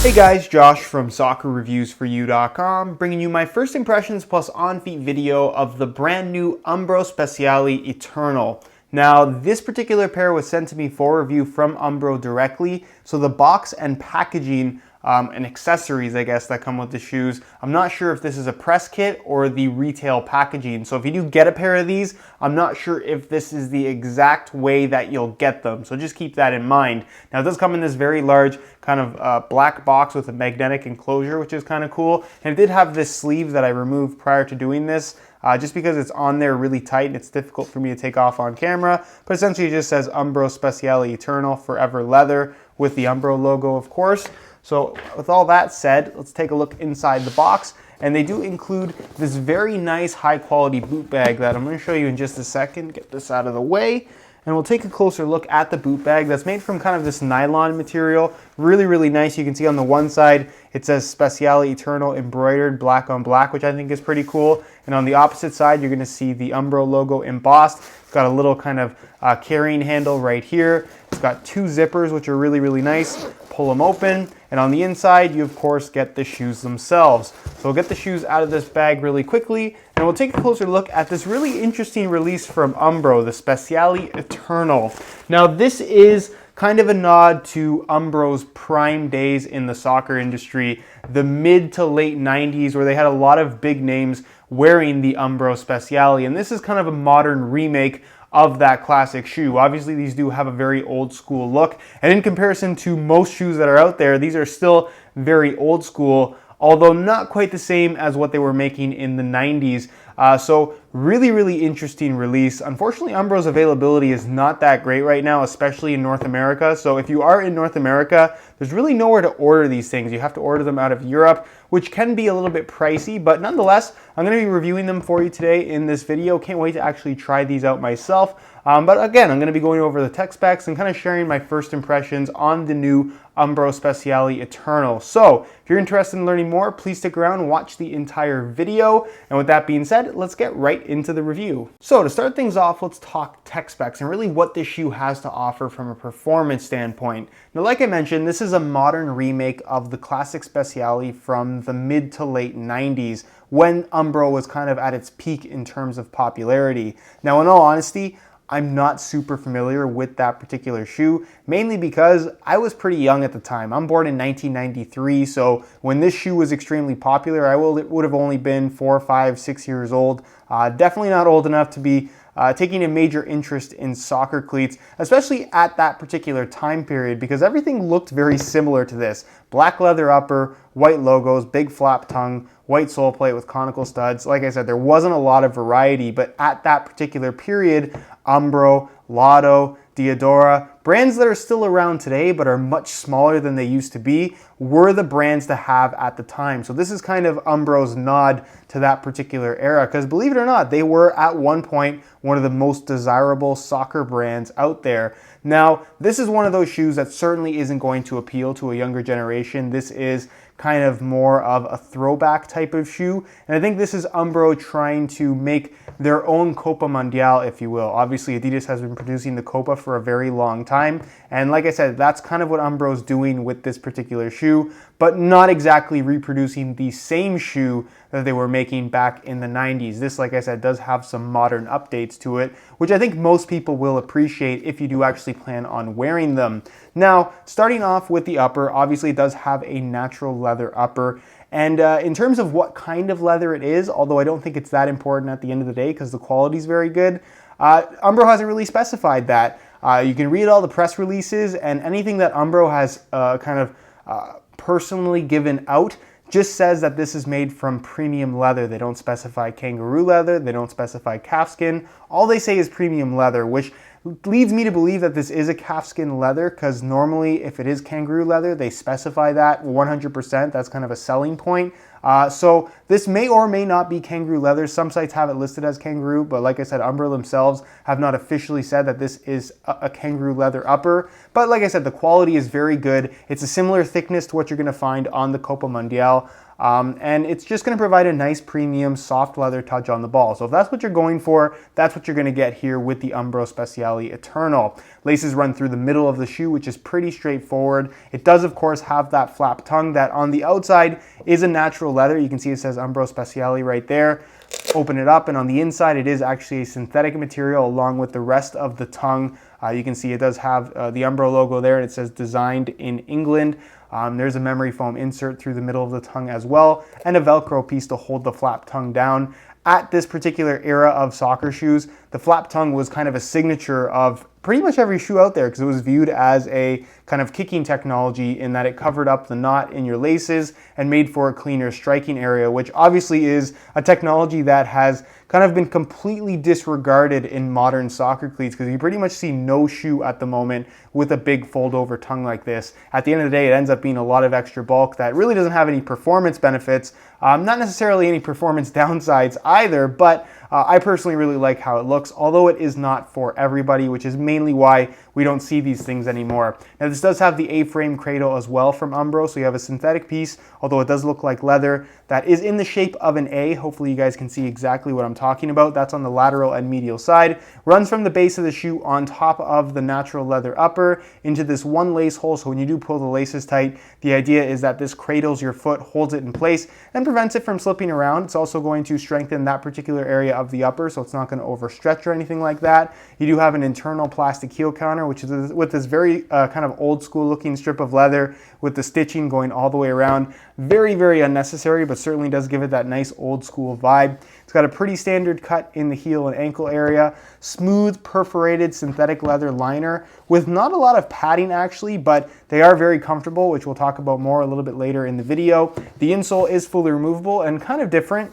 Hey guys, Josh from soccerreviewsforyou.com, bringing you my first impressions plus on-feet video of the brand new Umbro Speciali Eternal. Now, this particular pair was sent to me for review from Umbro directly, so the box and packaging and accessories, I guess, that come with the shoes, I'm not sure if this is a press kit or the retail packaging. So if you do get a pair of these, I'm not sure if this is the exact way that you'll get them. So just keep that in mind. Now, it does come in this very large kind of black box with a magnetic enclosure, which is kind of cool. And it did have this sleeve that I removed prior to doing this. Just because it's on there really tight and it's difficult for me to take off on camera. But essentially it just says Umbro Speciali Eternal Forever Leather with the Umbro logo, of course. So with all that said, let's take a look inside the box. And they do include this very nice high quality boot bag that I'm going to show you in just a second. Get this out of the way. And we'll take a closer look at the boot bag that's made from kind of this nylon material. Really, really nice. You can see on the one side, it says Speciali Eternal embroidered black on black, which I think is pretty cool. And on the opposite side, you're going to see the Umbro logo embossed. It's got a little kind of carrying handle right here. It's got two zippers, which are really, really nice. Pull them open. And on the inside, you of course get the shoes themselves. So we'll get the shoes out of this bag really quickly, and we'll take a closer look at this really interesting release from Umbro, the Speciali Eternal. Now this is kind of a nod to Umbro's prime days in the soccer industry, the mid to late 90s, where they had a lot of big names wearing the Umbro Speciali. And this is kind of a modern remake of that classic shoe. Obviously, these do have a very old school look, and in comparison to most shoes that are out there, these are still very old school, although not quite the same as what they were making in the 90s. So really, really interesting release. Unfortunately, Umbro's availability is not that great right now, especially in North America. So if you are in North America, there's really nowhere to order these things. You have to order them out of Europe, which can be a little bit pricey, but nonetheless, I'm going to be reviewing them for you today in this video. Can't wait to actually try these out myself. But again, I'm going to be going over the tech specs and kind of sharing my first impressions on the new Umbro Speciali Eternal. So if you're interested in learning more, please stick around and watch the entire video. And with that being said, let's get right into the review. So to start things off, let's talk tech specs and really what this shoe has to offer from a performance standpoint. Now, like I mentioned, this is a modern remake of the classic Speciali from the mid to late 90s, when Umbro was kind of at its peak in terms of popularity. Now, in all honesty, I'm not super familiar with that particular shoe, mainly because I was pretty young at the time. I'm born in 1993, so when this shoe was extremely popular, I would have only been 4, 5, 6 years old. Definitely not old enough to be taking a major interest in soccer cleats, especially at that particular time period, because everything looked very similar to this. Black leather upper, white logos, big flap tongue, white sole plate with conical studs. Like I said, there wasn't a lot of variety, but at that particular period, Umbro, Lotto, Diadora, brands that are still around today but are much smaller than they used to be, were the brands to have at the time. So this is kind of Umbro's nod to that particular era, because believe it or not, they were at one point one of the most desirable soccer brands out there. Now, this is one of those shoes that certainly isn't going to appeal to a younger generation. This is kind of more of a throwback type of shoe. And I think this is Umbro trying to make their own Copa Mundial, if you will. Obviously, Adidas has been producing the Copa for a very long time. And like I said, that's kind of what Umbro's doing with this particular shoe, but not exactly reproducing the same shoe that they were making back in the 90s. This, like I said, does have some modern updates to it, which I think most people will appreciate if you do actually plan on wearing them. Now, starting off with the upper, obviously it does have a natural leather upper. And in terms of what kind of leather it is, although I don't think it's that important at the end of the day because the quality is very good, Umbro hasn't really specified that. You can read all the press releases, and anything that Umbro has personally given out just says that this is made from premium leather. They don't specify kangaroo leather, they don't specify calfskin. All they say is premium leather, which leads me to believe that this is a calfskin leather, because normally if it is kangaroo leather, they specify that 100%. That's kind of a selling point. So this may or may not be kangaroo leather. Some sites have it listed as kangaroo, but like I said, Umbro themselves have not officially said that this is a kangaroo leather upper. But like I said, the quality is very good. It's a similar thickness to what you're going to find on the Copa Mundial. And it's just going to provide a nice premium soft leather touch on the ball. So if that's what you're going for, that's what you're going to get here with the Umbro Speciali Eternal. Laces run through the middle of the shoe, which is pretty straightforward. It does, of course, have that flap tongue that on the outside is a natural leather. You can see it says Umbro Speciali right there. Open it up, and on the inside it is actually a synthetic material along with the rest of the tongue. You can see it does have the Umbro logo there, and it says designed in England. There's a memory foam insert through the middle of the tongue as well, and a Velcro piece to hold the flap tongue down. At this particular era of soccer shoes, the flap tongue was kind of a signature of pretty much every shoe out there because it was viewed as a kind of kicking technology in that it covered up the knot in your laces and made for a cleaner striking area, which obviously is a technology that has kind of been completely disregarded in modern soccer cleats because you pretty much see no shoe at the moment with a big fold over tongue like this. At the end of the day, it ends up being a lot of extra bulk that really doesn't have any performance benefits, not necessarily any performance downsides either, but I personally really like how it looks, although it is not for everybody, which is mainly why we don't see these things anymore. Now this does have the A-frame cradle as well from Umbro, so you have a synthetic piece, although it does look like leather, that is in the shape of an A. Hopefully you guys can see exactly what I'm talking about. That's on the lateral and medial side. Runs from the base of the shoe on top of the natural leather upper into this one lace hole, so when you do pull the laces tight, the idea is that this cradles your foot, holds it in place, and prevents it from slipping around. It's also going to strengthen that particular area of the upper, so it's not going to overstretch or anything like that. You do have an internal plastic heel counter, which is with this very kind of old school looking strip of leather with the stitching going all the way around. Very, very unnecessary, but certainly does give it that nice old school vibe. It's got a pretty standard cut in the heel and ankle area, smooth perforated synthetic leather liner with not a lot of padding actually, but they are very comfortable, which we'll talk about more a little bit later in the video. The insole is fully removable and kind of different.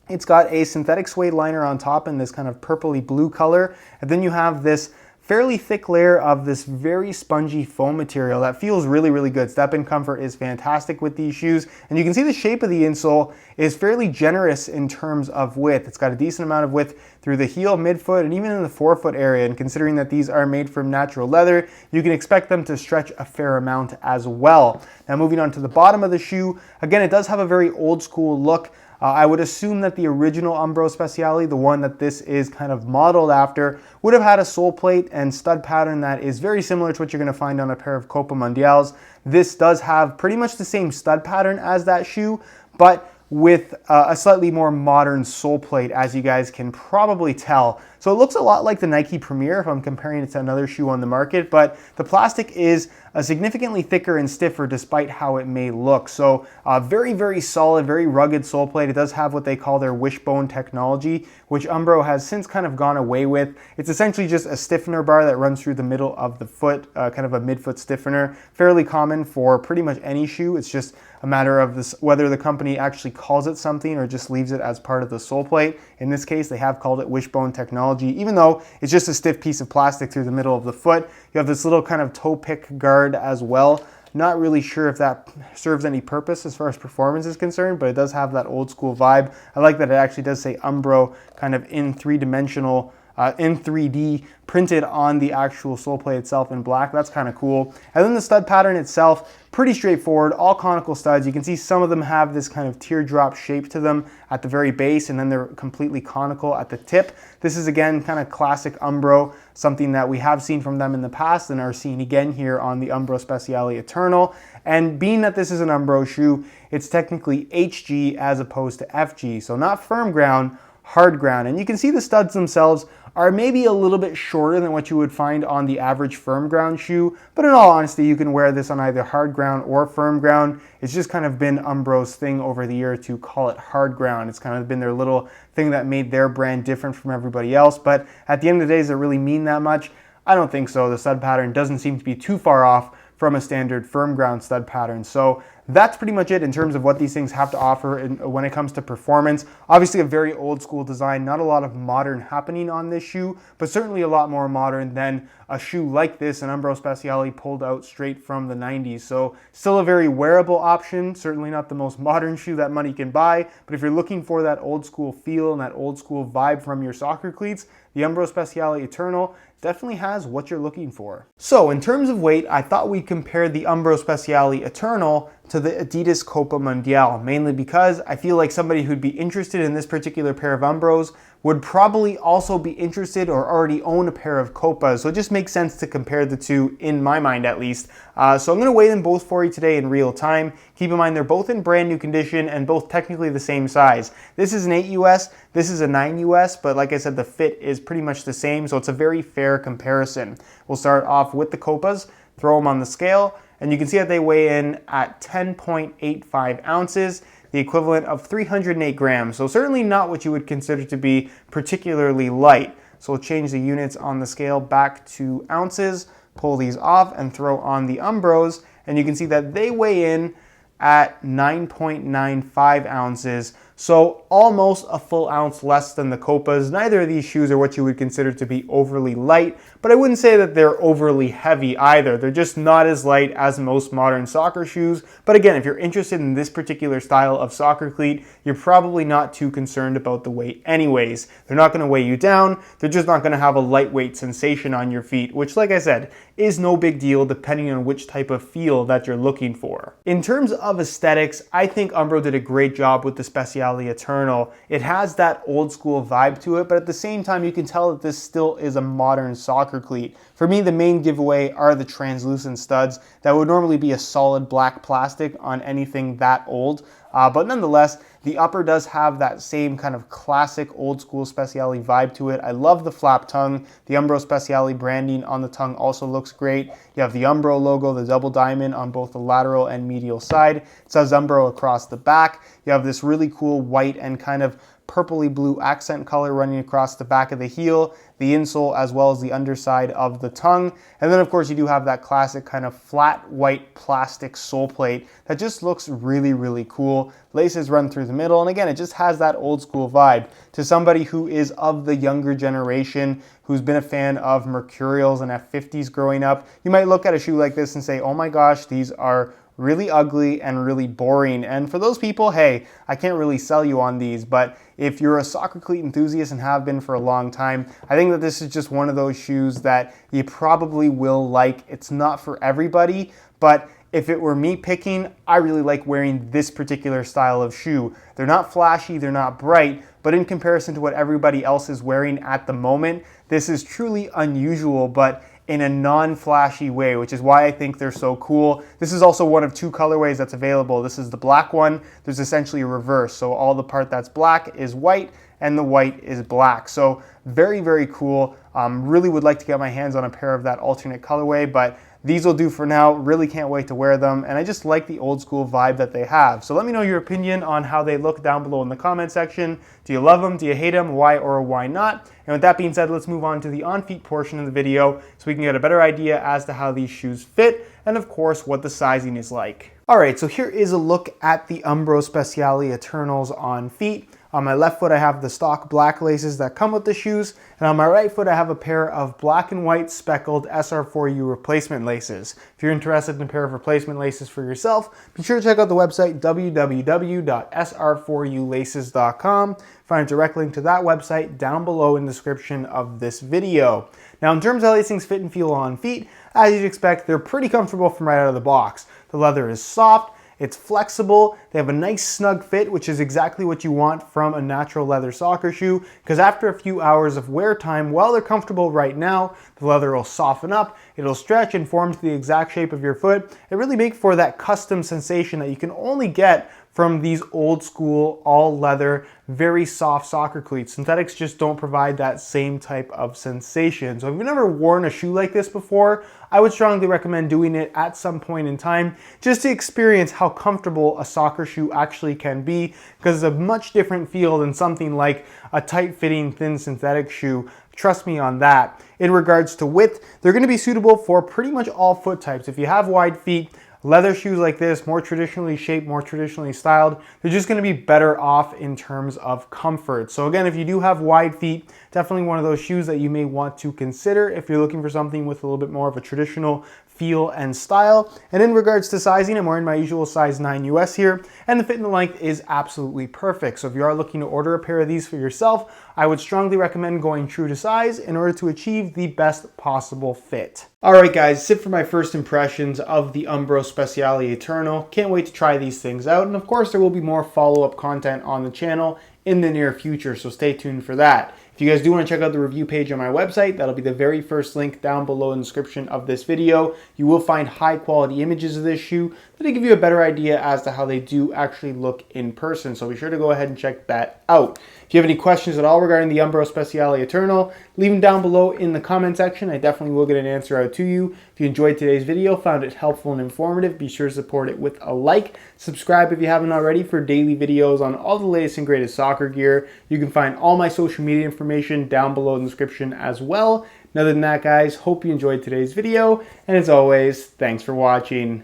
It's got a synthetic suede liner on top in this kind of purpley blue color, and then you have this fairly thick layer of this very spongy foam material that feels really, really good. Step-in comfort is fantastic with these shoes, and you can see the shape of the insole is fairly generous in terms of width. It's got a decent amount of width through the heel, midfoot, and even in the forefoot area, and considering that these are made from natural leather, you can expect them to stretch a fair amount as well. Now moving on to the bottom of the shoe, again, it does have a very old school look. I would assume that the original Umbro Speciali, the one that this is kind of modeled after, would have had a sole plate and stud pattern that is very similar to what you're going to find on a pair of Copa Mundials. This does have pretty much the same stud pattern as that shoe, but with a slightly more modern sole plate, as you guys can probably tell. So it looks a lot like the Nike Premier if I'm comparing it to another shoe on the market, but the plastic is significantly thicker and stiffer despite how it may look. So very, very solid, very rugged sole plate. It does have what they call their wishbone technology, which Umbro has since kind of gone away with. It's essentially just a stiffener bar that runs through the middle of the foot, kind of a midfoot stiffener. Fairly common for pretty much any shoe. It's just a matter of this, whether the company actually calls it something or just leaves it as part of the sole plate. In this case, they have called it wishbone technology, even though it's just a stiff piece of plastic through the middle of the foot. You have this little kind of toe pick guard as well. Not really sure if that serves any purpose as far as performance is concerned, but it does have that old school vibe. I like that it actually does say Umbro kind of in three-dimensional, in 3D, printed on the actual sole plate itself in black. That's kind of cool. And then the stud pattern itself, pretty straightforward, all conical studs. You can see some of them have this kind of teardrop shape to them at the very base, and then they're completely conical at the tip. This is again kind of classic Umbro, something that we have seen from them in the past and are seeing again here on the Umbro Speciali Eternal. And being that this is an Umbro shoe, it's technically HG as opposed to FG, so not firm ground, hard ground. And you can see the studs themselves are maybe a little bit shorter than what you would find on the average firm ground shoe, but in all honesty, you can wear this on either hard ground or firm ground. It's just kind of been Umbro's thing over the year to call it hard ground. It's kind of been their little thing that made their brand different from everybody else, but at the end of the day, does it really mean that much? I don't think so. The stud pattern doesn't seem to be too far off from a standard firm ground stud pattern. So that's pretty much it in terms of what these things have to offer when it comes to performance. Obviously a very old school design, not a lot of modern happening on this shoe, but certainly a lot more modern than a shoe like this, an Umbro Speciali pulled out straight from the 90s. So still a very wearable option, certainly not the most modern shoe that money can buy, but if you're looking for that old school feel and that old school vibe from your soccer cleats, the Umbro Speciali Eternal definitely has what you're looking for. So in terms of weight, I thought we'd compare the Umbro Speciali Eternal to the Adidas Copa Mundial, mainly because I feel like somebody who'd be interested in this particular pair of Umbros would probably also be interested or already own a pair of Copas. So it just makes sense to compare the two, in my mind at least. So I'm gonna weigh them both for you today in real time. Keep in mind they're both in brand new condition and both technically the same size. This is an 8 US, this is a 9 US, but like I said, the fit is pretty much the same, so it's a very fair comparison. We'll start off with the Copas, throw them on the scale, and you can see that they weigh in at 10.85 ounces, the equivalent of 308 grams. So certainly not what you would consider to be particularly light. So we'll change the units on the scale back to ounces, pull these off and throw on the Umbros, and you can see that they weigh in at 9.95 ounces. So almost a full ounce less than the Copas. Neither of these shoes are what you would consider to be overly light, but I wouldn't say that they're overly heavy either. They're just not as light as most modern soccer shoes. But again, if you're interested in this particular style of soccer cleat, you're probably not too concerned about the weight anyways. They're not gonna weigh you down. They're just not gonna have a lightweight sensation on your feet, which like I said, is no big deal depending on which type of feel that you're looking for. In terms of aesthetics, I think Umbro did a great job with the Speciali Eternal. It has that old school vibe to it, but at the same time you can tell that this still is a modern soccer cleat. For me, the main giveaway are the translucent studs that would normally be a solid black plastic on anything that old. But nonetheless, the upper does have that same kind of classic old school Speciali vibe to it. I love the flap tongue. The Umbro Speciali branding on the tongue also looks great. You have the Umbro logo, the double diamond on both the lateral and medial side. It says Umbro across the back. You have this really cool white and kind of purpley blue accent color running across the back of the heel, the insole, as well as the underside of the tongue. And then of course you do have that classic kind of flat white plastic sole plate that just looks really, really cool. Laces run through the middle, and again, it just has that old school vibe. To somebody who is of the younger generation, who's been a fan of Mercurials and F50s growing up, you might look at a shoe like this and say, oh my gosh, these are really ugly and really boring. And for those people, hey, I can't really sell you on these, but if you're a soccer cleat enthusiast and have been for a long time, I think that this is just one of those shoes that you probably will like. It's not for everybody, but if it were me picking, I really like wearing this particular style of shoe. They're not flashy, they're not bright, but in comparison to what everybody else is wearing at the moment, this is truly unusual, but in a non-flashy way, which is why I think they're so cool. This is also one of two colorways that's available. This is the black one. There's essentially a reverse. So all the part that's black is white and the white is black. So very, very cool. Really would like to get my hands on a pair of that alternate colorway, but these will do for now. Really can't wait to wear them, and I just like the old school vibe that they have. So let me know your opinion on how they look down below in the comment section. Do you love them? Do you hate them? Why or why not? And with that being said, let's move on to the on-feet portion of the video so we can get a better idea as to how these shoes fit and of course what the sizing is like. Alright, so here is a look at the Umbro Speciali Eternals on feet. On my left foot, I have the stock black laces that come with the shoes, and on my right foot, I have a pair of black and white speckled SR4U replacement laces. If you're interested in a pair of replacement laces for yourself, be sure to check out the website www.sr4ulaces.com. Find a direct link to that website down below in the description of this video. Now, in terms of how these things fit and feel on feet, as you'd expect, they're pretty comfortable from right out of the box. The leather is soft, it's flexible, they have a nice snug fit, which is exactly what you want from a natural leather soccer shoe, because after a few hours of wear time, while they're comfortable right now, the leather will soften up, it'll stretch and form to the exact shape of your foot. It really makes for that custom sensation that you can only get from these old school, all leather, very soft soccer cleats. Synthetics just don't provide that same type of sensation. So if you've never worn a shoe like this before, I would strongly recommend doing it at some point in time just to experience how comfortable a soccer shoe actually can be, because it's a much different feel than something like a tight-fitting, thin synthetic shoe. Trust me on that. In regards to width, they're going to be suitable for pretty much all foot types. If you have wide feet, leather shoes like this, more traditionally shaped, more traditionally styled, they're just gonna be better off in terms of comfort. So again, if you do have wide feet, definitely one of those shoes that you may want to consider if you're looking for something with a little bit more of a traditional feel and style. And in regards to sizing, I'm wearing my usual size 9 US here, and the fit and the length is absolutely perfect. So if you are looking to order a pair of these for yourself, I would strongly recommend going true to size in order to achieve the best possible fit. All right, guys, that's it for my first impressions of the Umbro Speciali Eternal. Can't wait to try these things out. And of course, there will be more follow-up content on the channel in the near future, so stay tuned for that. If you guys do want to check out the review page on my website, that'll be the very first link down below in the description of this video. You will find high quality images of this shoe that'll give you a better idea as to how they do actually look in person, so be sure to go ahead and check that out. If you have any questions at all regarding the Umbro Speciali Eternal, leave them down below in the comment section. I definitely will get an answer out to you. If you enjoyed today's video, found it helpful and informative, be sure to support it with a like. Subscribe if you haven't already for daily videos on all the latest and greatest soccer gear. You can find all my social media information down below in the description as well. And other than that, guys, hope you enjoyed today's video. And as always, thanks for watching.